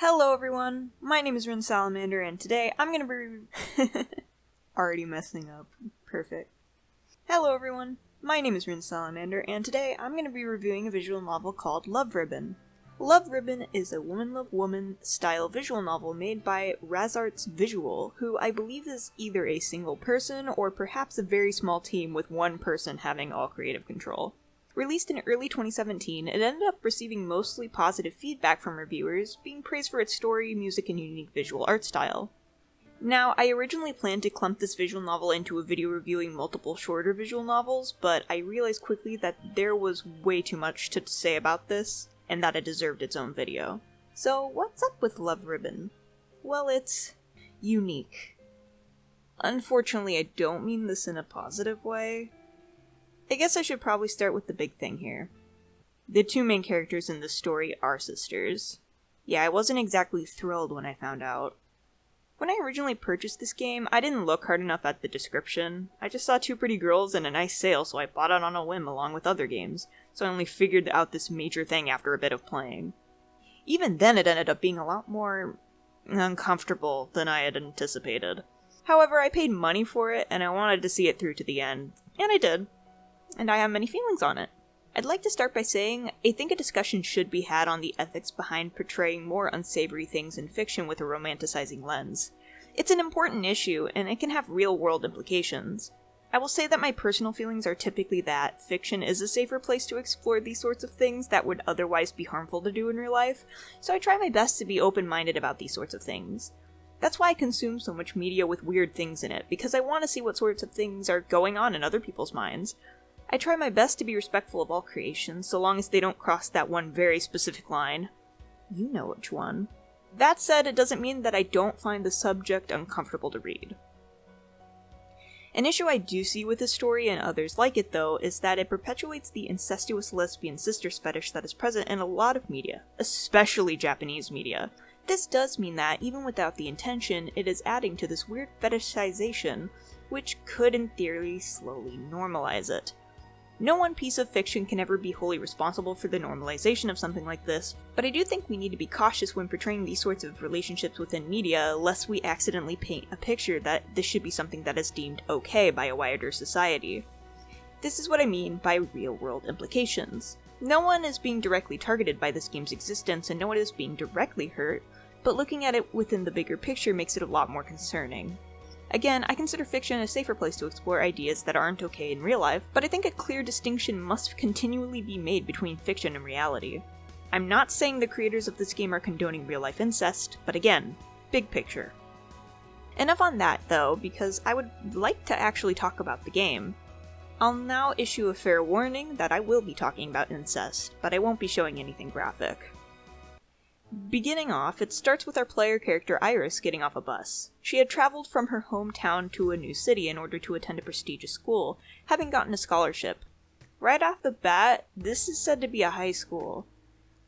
Hello everyone, my name is Salamander, and today I'm gonna be already messing up. Perfect. Hello everyone, my name is Salamander, and today I'm gonna be reviewing a visual novel called Love Ribbon. Love Ribbon is a woman love woman style visual novel made by Razarts Visual, who I believe is either a single person or perhaps a very small team with one person having all creative control. Released in early 2017, it ended up receiving mostly positive feedback from reviewers, being praised for its story, music, and unique visual art style. Now, I originally planned to clump this visual novel into a video reviewing multiple shorter visual novels, but I realized quickly that there was way too much to say about this, and that it deserved its own video. So, what's up with Love Ribbon? Well, it's unique. Unfortunately, I don't mean this in a positive way. I guess I should probably start with the big thing here. The two main characters in this story are sisters. Yeah, I wasn't exactly thrilled when I found out. When I originally purchased this game, I didn't look hard enough at the description. I just saw two pretty girls and a nice sale, so I bought it on a whim along with other games, so I only figured out this major thing after a bit of playing. Even then, it ended up being a lot more uncomfortable than I had anticipated. However, I paid money for it, and I wanted to see it through to the end, and I did. And I have many feelings on it. I'd like to start by saying I think a discussion should be had on the ethics behind portraying more unsavory things in fiction with a romanticizing lens. It's an important issue, and it can have real-world implications. I will say that my personal feelings are typically that fiction is a safer place to explore these sorts of things that would otherwise be harmful to do in real life, so I try my best to be open-minded about these sorts of things. That's why I consume so much media with weird things in it, because I want to see what sorts of things are going on in other people's minds. I try my best to be respectful of all creations, so long as they don't cross that one very specific line. You know which one. That said, it doesn't mean that I don't find the subject uncomfortable to read. An issue I do see with this story, and others like it though, is that it perpetuates the incestuous lesbian sisters fetish that is present in a lot of media, especially Japanese media. This does mean that, even without the intention, it is adding to this weird fetishization, which could in theory slowly normalize it. No one piece of fiction can ever be wholly responsible for the normalization of something like this, but I do think we need to be cautious when portraying these sorts of relationships within media, lest we accidentally paint a picture that this should be something that is deemed okay by a wider society. This is what I mean by real-world implications. No one is being directly targeted by this game's existence, and no one is being directly hurt, but looking at it within the bigger picture makes it a lot more concerning. Again, I consider fiction a safer place to explore ideas that aren't okay in real life, but I think a clear distinction must continually be made between fiction and reality. I'm not saying the creators of this game are condoning real-life incest, but again, big picture. Enough on that, though, because I would like to actually talk about the game. I'll now issue a fair warning that I will be talking about incest, but I won't be showing anything graphic. Beginning off, it starts with our player character Iris getting off a bus. She had traveled from her hometown to a new city in order to attend a prestigious school, having gotten a scholarship. Right off the bat, this is said to be a high school.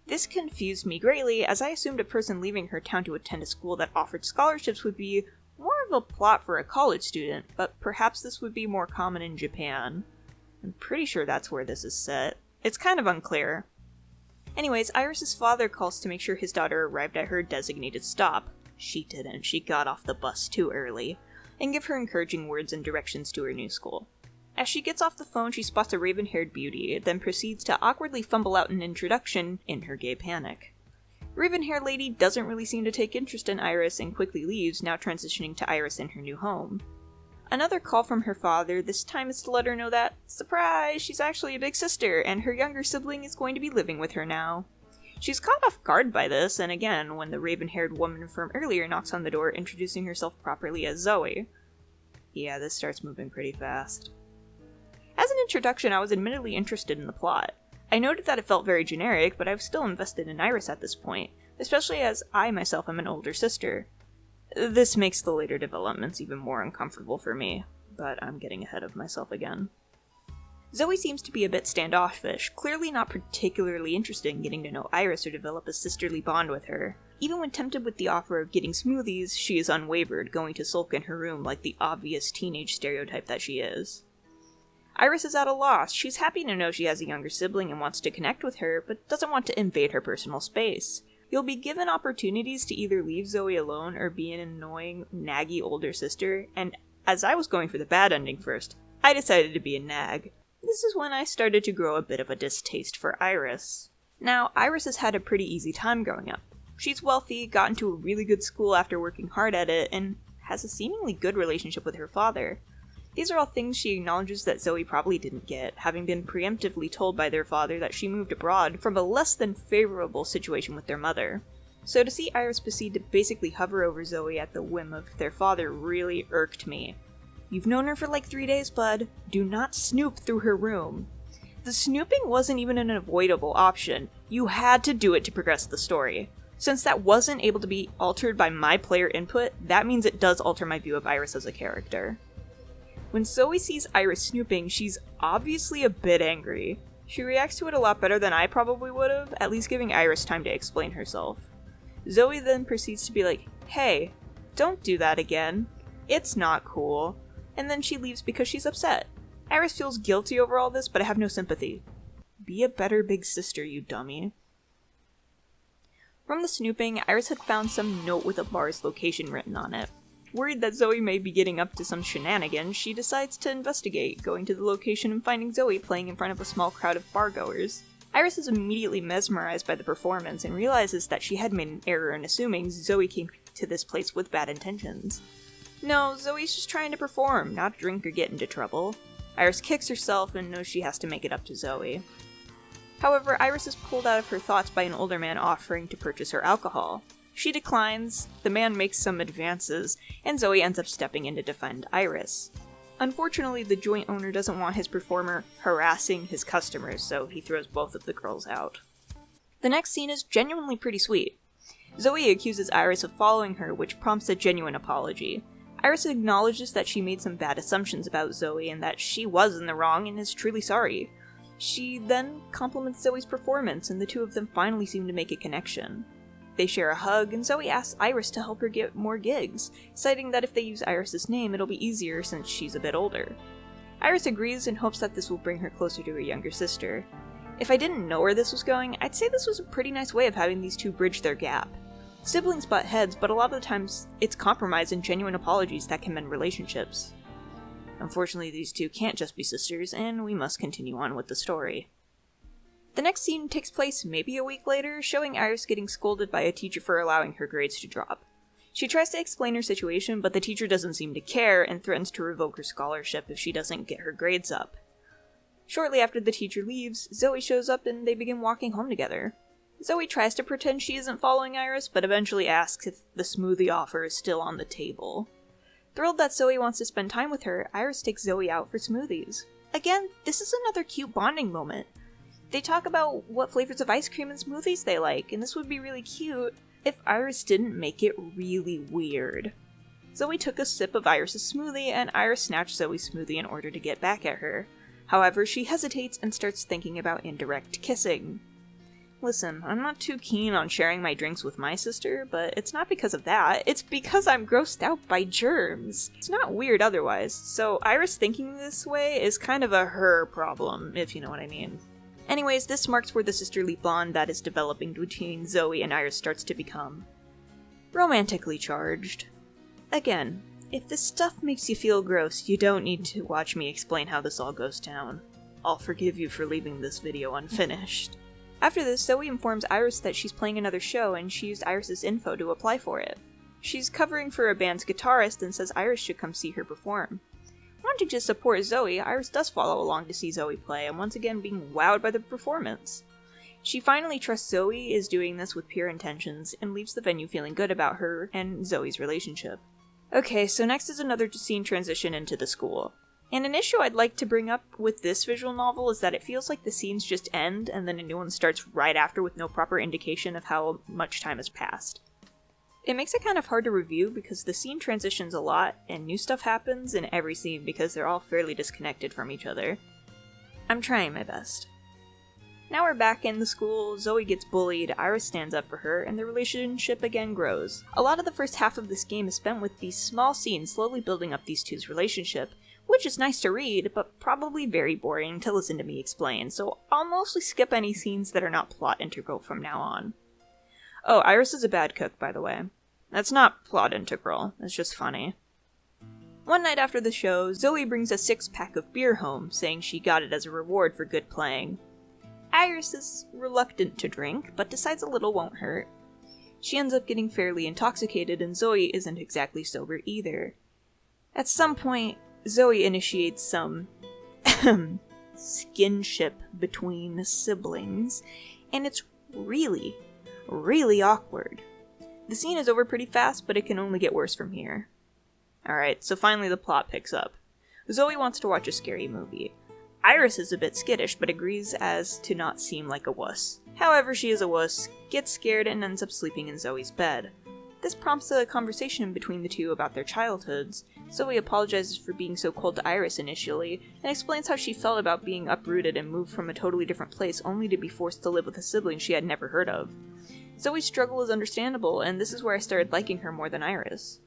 This confused me greatly, as I assumed a person leaving her town to attend a school that offered scholarships would be more of a plot for a college student, but perhaps this would be more common in Japan. I'm pretty sure that's where this is set. It's kind of unclear. Anyways, Iris's father calls to make sure his daughter arrived at her designated stop. She didn't, she got off the bus too early, and give her encouraging words and directions to her new school. As she gets off the phone, she spots a raven-haired beauty, then proceeds to awkwardly fumble out an introduction in her gay panic. Raven-haired lady doesn't really seem to take interest in Iris and quickly leaves, now transitioning to Iris in her new home. Another call from her father, this time is to let her know that, surprise, she's actually a big sister, and her younger sibling is going to be living with her now. She's caught off guard by this, and again, when the raven-haired woman from earlier knocks on the door, introducing herself properly as Zoe. Yeah, this starts moving pretty fast. As an introduction, I was admittedly interested in the plot. I noted that it felt very generic, but I was still invested in Iris at this point, especially as I myself am an older sister. This makes the later developments even more uncomfortable for me, but I'm getting ahead of myself again. Zoe seems to be a bit standoffish, clearly not particularly interested in getting to know Iris or develop a sisterly bond with her. Even when tempted with the offer of getting smoothies, she is unwavered, going to sulk in her room like the obvious teenage stereotype that she is. Iris is at a loss. She's happy to know she has a younger sibling and wants to connect with her, but doesn't want to invade her personal space. You'll be given opportunities to either leave Zoe alone or be an annoying, naggy older sister, and as I was going for the bad ending first, I decided to be a nag. This is when I started to grow a bit of a distaste for Iris. Now, Iris has had a pretty easy time growing up. She's wealthy, got into a really good school after working hard at it, and has a seemingly good relationship with her father. These are all things she acknowledges that Zoe probably didn't get, having been preemptively told by their father that she moved abroad from a less than favorable situation with their mother. So to see Iris proceed to basically hover over Zoe at the whim of their father really irked me. You've known her for like 3 days, bud. Do not snoop through her room. The snooping wasn't even an avoidable option. You had to do it to progress the story. Since that wasn't able to be altered by my player input, that means it does alter my view of Iris as a character. When Zoe sees Iris snooping, she's obviously a bit angry. She reacts to it a lot better than I probably would've, at least giving Iris time to explain herself. Zoe then proceeds to be like, "Hey, don't do that again. It's not cool." And then she leaves because she's upset. Iris feels guilty over all this, but I have no sympathy. Be a better big sister, you dummy. From the snooping, Iris had found some note with a bar's location written on it. Worried that Zoe may be getting up to some shenanigans, she decides to investigate, going to the location and finding Zoe playing in front of a small crowd of bargoers. Iris is immediately mesmerized by the performance and realizes that she had made an error in assuming Zoe came to this place with bad intentions. No, Zoe's just trying to perform, not drink or get into trouble. Iris kicks herself and knows she has to make it up to Zoe. However, Iris is pulled out of her thoughts by an older man offering to purchase her alcohol. She declines, the man makes some advances, and Zoe ends up stepping in to defend Iris. Unfortunately, the joint owner doesn't want his performer harassing his customers, so he throws both of the girls out. The next scene is genuinely pretty sweet. Zoe accuses Iris of following her, which prompts a genuine apology. Iris acknowledges that she made some bad assumptions about Zoe and that she was in the wrong and is truly sorry. She then compliments Zoe's performance, and the two of them finally seem to make a connection. They share a hug, and Zoe asks Iris to help her get more gigs, citing that if they use Iris's name, it'll be easier since she's a bit older. Iris agrees and hopes that this will bring her closer to her younger sister. If I didn't know where this was going, I'd say this was a pretty nice way of having these two bridge their gap. Siblings butt heads, but a lot of the times it's compromise and genuine apologies that can mend relationships. Unfortunately, these two can't just be sisters, and we must continue on with the story. The next scene takes place maybe a week later, showing Iris getting scolded by a teacher for allowing her grades to drop. She tries to explain her situation, but the teacher doesn't seem to care and threatens to revoke her scholarship if she doesn't get her grades up. Shortly after the teacher leaves, Zoe shows up and they begin walking home together. Zoe tries to pretend she isn't following Iris, but eventually asks if the smoothie offer is still on the table. Thrilled that Zoe wants to spend time with her, Iris takes Zoe out for smoothies. Again, this is another cute bonding moment. They talk about what flavors of ice cream and smoothies they like, and this would be really cute if Iris didn't make it really weird. Zoe took a sip of Iris's smoothie, and Iris snatched Zoe's smoothie in order to get back at her. However, she hesitates and starts thinking about indirect kissing. Listen, I'm not too keen on sharing my drinks with my sister, but it's not because of that, it's because I'm grossed out by germs. It's not weird otherwise, so Iris thinking this way is kind of a her problem, if you know what I mean. Anyways, this marks where the sisterly bond that is developing between Zoe and Iris starts to become romantically charged. Again, if this stuff makes you feel gross, you don't need to watch me explain how this all goes down. I'll forgive you for leaving this video unfinished. After this, Zoe informs Iris that she's playing another show and she used Iris's info to apply for it. She's covering for a band's guitarist and says Iris should come see her perform. Wanting to support Zoe, Iris does follow along to see Zoe play, and once again being wowed by the performance. She finally trusts Zoe is doing this with pure intentions, and leaves the venue feeling good about her and Zoe's relationship. Okay, so next is another scene transition into the school. And an issue I'd like to bring up with this visual novel is that it feels like the scenes just end, and then a new one starts right after with no proper indication of how much time has passed. It makes it kind of hard to review because the scene transitions a lot, and new stuff happens in every scene because they're all fairly disconnected from each other. I'm trying my best. Now we're back in the school, Zoe gets bullied, Iris stands up for her, and the relationship again grows. A lot of the first half of this game is spent with these small scenes slowly building up these two's relationship, which is nice to read, but probably very boring to listen to me explain, so I'll mostly skip any scenes that are not plot integral from now on. Oh, Iris is a bad cook, by the way. That's not plot integral, it's just funny. One night after the show, Zoe brings a 6-pack of beer home, saying she got it as a reward for good playing. Iris is reluctant to drink, but decides a little won't hurt. She ends up getting fairly intoxicated, and Zoe isn't exactly sober either. At some point, Zoe initiates some skinship between siblings, and it's really, really awkward. The scene is over pretty fast, but it can only get worse from here. Alright, so finally the plot picks up. Zoe wants to watch a scary movie. Iris is a bit skittish, but agrees as to not seem like a wuss. However, she is a wuss, gets scared, and ends up sleeping in Zoe's bed. This prompts a conversation between the two about their childhoods. Zoe apologizes for being so cold to Iris initially, and explains how she felt about being uprooted and moved from a totally different place only to be forced to live with a sibling she had never heard of. Zoe's struggle is understandable, and this is where I started liking her more than Iris.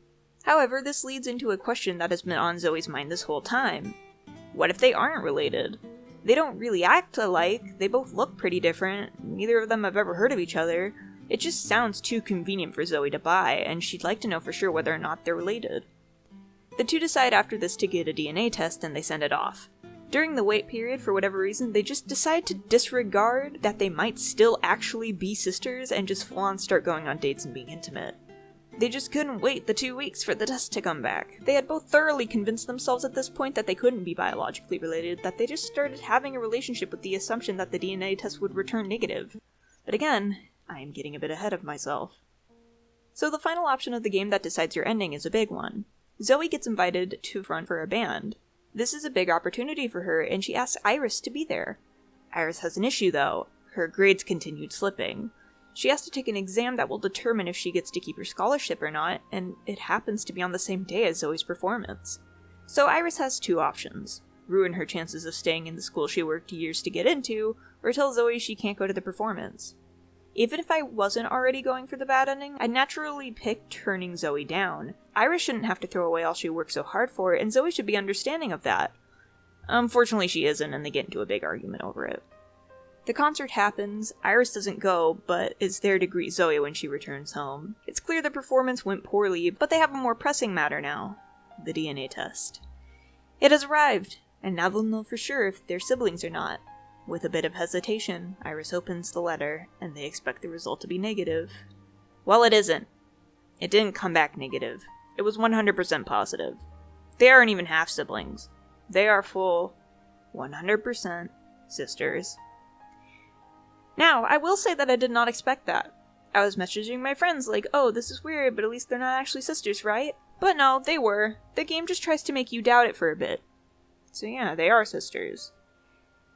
However, this leads into a question that has been on Zoe's mind this whole time. What if they aren't related? They don't really act alike, they both look pretty different, neither of them have ever heard of each other. It just sounds too convenient for Zoe to buy, and she'd like to know for sure whether or not they're related. The two decide after this to get a DNA test, and they send it off. During the wait period, for whatever reason, they just decide to disregard that they might still actually be sisters and just full on start going on dates and being intimate. They just couldn't wait the 2 weeks for the test to come back. They had both thoroughly convinced themselves at this point that they couldn't be biologically related, that they just started having a relationship with the assumption that the DNA test would return negative. But again, I am getting a bit ahead of myself. So the final option of the game that decides your ending is a big one. Zoe gets invited to front for a band. This is a big opportunity for her, and she asks Iris to be there. Iris has an issue though. Her grades continued slipping. She has to take an exam that will determine if she gets to keep her scholarship or not, and it happens to be on the same day as Zoe's performance. So Iris has two options: ruin her chances of staying in the school she worked years to get into, or tell Zoe she can't go to the performance. Even if I wasn't already going for the bad ending, I'd naturally pick turning Zoe down. Iris shouldn't have to throw away all she worked so hard for, and Zoe should be understanding of that. Unfortunately she isn't, and they get into a big argument over it. The concert happens, Iris doesn't go, but is there to greet Zoe when she returns home. It's clear the performance went poorly, but they have a more pressing matter now: the DNA test. It has arrived, and now they'll know for sure if they're siblings or not. With a bit of hesitation, Iris opens the letter, and they expect the result to be negative. Well, it isn't. It didn't come back negative. It was 100% positive. They aren't even half-siblings. They are full 100% sisters. Now, I will say that I did not expect that. I was messaging my friends like, oh, this is weird, but at least they're not actually sisters, right? But no, they were. The game just tries to make you doubt it for a bit. So yeah, they are sisters.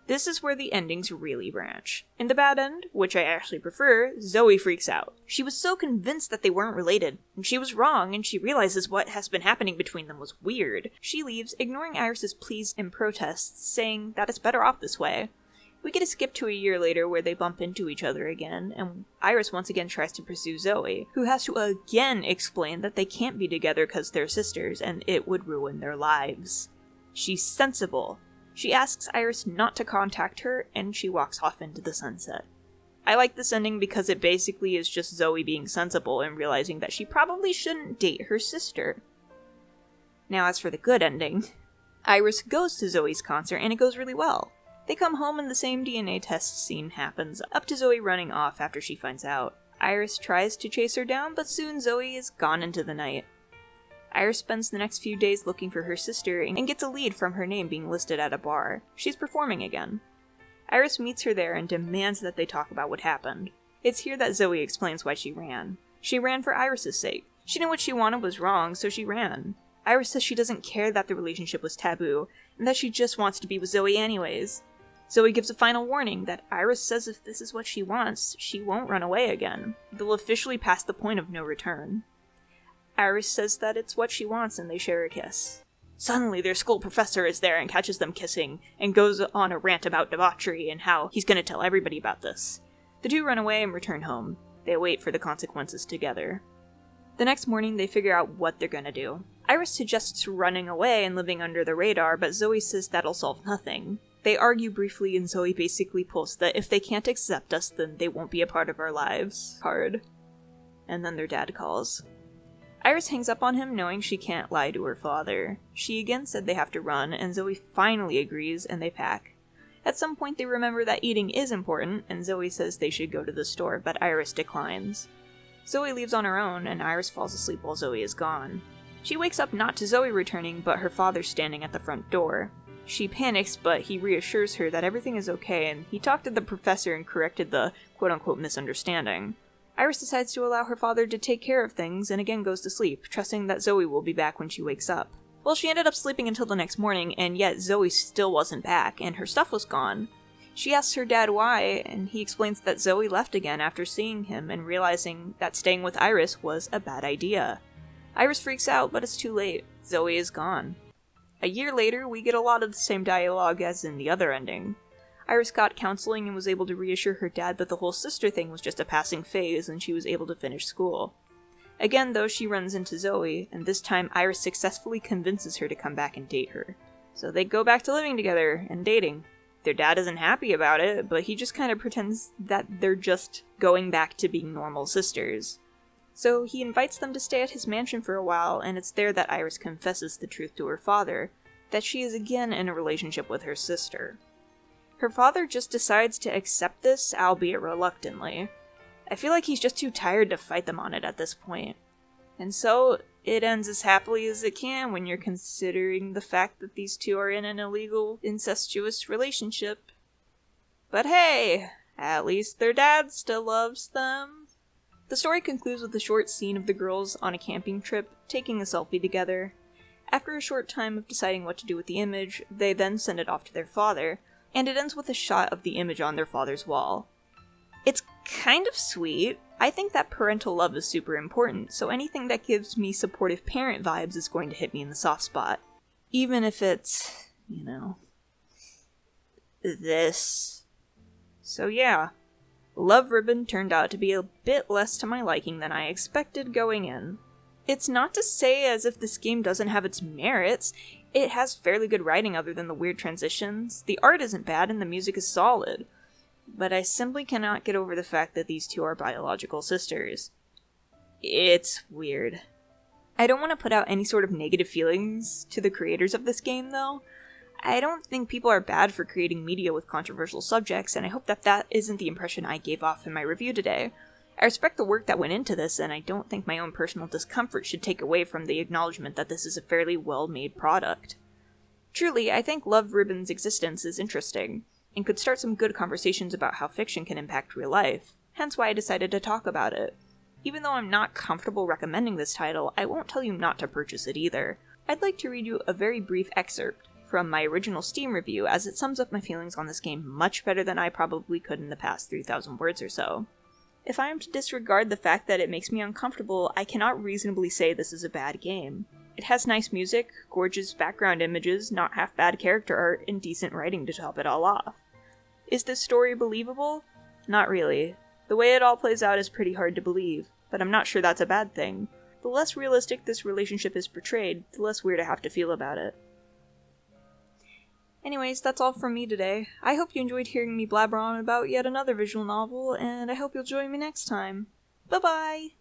This is where the endings really branch. In the bad end, which I actually prefer, Zoe freaks out. She was so convinced that they weren't related, and she was wrong, and she realizes what has been happening between them was weird. She leaves, ignoring Iris's pleas and protests, saying that it's better off this way. We get a skip to a year later where they bump into each other again, and Iris once again tries to pursue Zoe, who has to again explain that they can't be together because they're sisters, and it would ruin their lives. She's sensible. She asks Iris not to contact her, and she walks off into the sunset. I like this ending because it basically is just Zoe being sensible and realizing that she probably shouldn't date her sister. Now as for the good ending, Iris goes to Zoe's concert and it goes really well. They come home and the same DNA test scene happens, up to Zoe running off after she finds out. Iris tries to chase her down, but soon Zoe is gone into the night. Iris spends the next few days looking for her sister and gets a lead from her name being listed at a bar. She's performing again. Iris meets her there and demands that they talk about what happened. It's here that Zoe explains why she ran. She ran for Iris's sake. She knew what she wanted was wrong, so she ran. Iris says she doesn't care that the relationship was taboo, and that she just wants to be with Zoe anyways. Zoe gives a final warning that Iris says if this is what she wants, she won't run away again. They'll officially pass the point of no return. Iris says that it's what she wants and they share a kiss. Suddenly their school professor is there and catches them kissing, and goes on a rant about debauchery and how he's gonna tell everybody about this. The two run away and return home. They wait for the consequences together. The next morning they figure out what they're gonna do. Iris suggests running away and living under the radar, but Zoe says that'll solve nothing. They argue briefly and Zoe basically pulls that if they can't accept us, then they won't be a part of our lives card. and then their dad calls. Iris hangs up on him knowing she can't lie to her father. She again said they have to run, and Zoe finally agrees and they pack. At some point they remember that eating is important, and Zoe says they should go to the store, but Iris declines. Zoe leaves on her own, and Iris falls asleep while Zoe is gone. She wakes up not to Zoe returning, but her father standing at the front door. She panics, but he reassures her that everything is okay, and he talked to the professor and corrected the quote-unquote misunderstanding. Iris decides to allow her father to take care of things, and again goes to sleep, trusting that Zoe will be back when she wakes up. Well, she ended up sleeping until the next morning, and yet Zoe still wasn't back, and her stuff was gone. She asks her dad why, and he explains that Zoe left again after seeing him and realizing that staying with Iris was a bad idea. Iris freaks out, but it's too late. Zoe is gone. A year later, we get a lot of the same dialogue as in the other ending. Iris got counseling and was able to reassure her dad that the whole sister thing was just a passing phase and she was able to finish school. Again, though, she runs into Zoe, and this time Iris successfully convinces her to come back and date her. So they go back to living together and dating. Their dad isn't happy about it, but he just kind of pretends that they're just going back to being normal sisters. So he invites them to stay at his mansion for a while, and it's there that Iris confesses the truth to her father, that she is again in a relationship with her sister. Her father just decides to accept this, albeit reluctantly. I feel like he's just too tired to fight them on it at this point. And so, it ends as happily as it can when you're considering the fact that these two are in an illegal, incestuous relationship. But hey, at least their dad still loves them. The story concludes with a short scene of the girls on a camping trip, taking a selfie together. After a short time of deciding what to do with the image, they then send it off to their father, and it ends with a shot of the image on their father's wall. It's kind of sweet. I think that parental love is super important, so anything that gives me supportive parent vibes is going to hit me in the soft spot. Even if it's, this. So yeah, Love Ribbon turned out to be a bit less to my liking than I expected going in. It's not to say as if this game doesn't have its merits. It has fairly good writing other than the weird transitions. The art isn't bad and the music is solid. But I simply cannot get over the fact that these two are biological sisters. It's weird. I don't want to put out any sort of negative feelings to the creators of this game, though. I don't think people are bad for creating media with controversial subjects, and I hope that that isn't the impression I gave off in my review today. I respect the work that went into this, and I don't think my own personal discomfort should take away from the acknowledgement that this is a fairly well-made product. Truly, I think Love Ribbon's existence is interesting, and could start some good conversations about how fiction can impact real life, hence why I decided to talk about it. Even though I'm not comfortable recommending this title, I won't tell you not to purchase it either. I'd like to read you a very brief excerpt from my original Steam review, as it sums up my feelings on this game much better than I probably could in the past 3,000 words or so. If I am to disregard the fact that it makes me uncomfortable, I cannot reasonably say this is a bad game. It has nice music, gorgeous background images, not half bad character art, and decent writing to top it all off. Is this story believable? Not really. The way it all plays out is pretty hard to believe, but I'm not sure that's a bad thing. The less realistic this relationship is portrayed, the less weird I have to feel about it. Anyways, that's all from me today. I hope you enjoyed hearing me blabber on about yet another visual novel, and I hope you'll join me next time. Bye-bye!